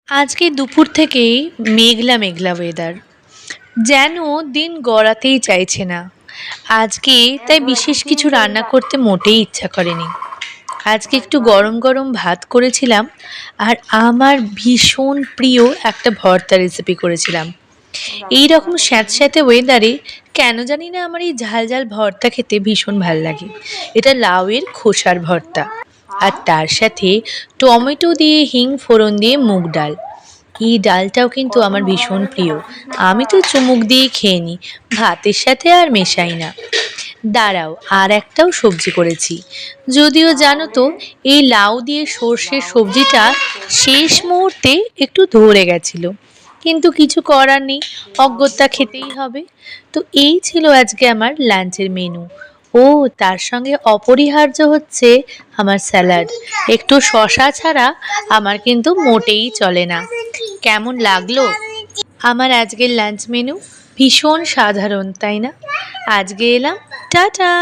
আজকে দুপুর থেকেই মেঘলা মেঘলা ওয়েদার, যেন দিন গড়াতেই চাইছে না। আজকে তাই বিশেষ কিছু রান্না করতে মোটেই ইচ্ছা করেনি। আজকে একটু গরম গরম ভাত করেছিলাম, আর আমার ভীষণ প্রিয় একটা ভর্তা রেসিপি করেছিলাম। এই রকম স্যাঁতস্যাঁতে ওয়েদারে কেন জানি না আমার এই ঝাল ঝাল ভর্তা খেতে ভীষণ ভাল লাগে। এটা লাউয়ের খোসার ভর্তা, আর তার সাথে টমেটো দিয়ে হিং ফোড়ন দিয়ে মুগ ডাল। এই ডালটাও কিন্তু আমার ভীষণ প্রিয়। আমি তো চুমুক দিয়ে খেয়ে নিই, ভাতের সাথে আর মেশাই না। দাঁড়াও, আর একটাও সবজি করেছি। যদিও জানো তো, এই লাউ দিয়ে সর্ষের সবজিটা শেষ মুহূর্তে একটু ধরে গেছিল, কিন্তু কিছু করার নেই, অগত্যা খেতেই হবে। তো এই ছিল আজকে আমার লাঞ্চের মেনু। ও, তার সঙ্গে অপরিহার্য হচ্ছে আমার স্যালাড। একটু শশা ছাড়া আমার কিন্তু মোটেই চলে না। কেমন লাগলো আমার আজকের লাঞ্চ মেনু? ভীষণ সাধারণ, তাই না? আজকে এলাম। টাটা।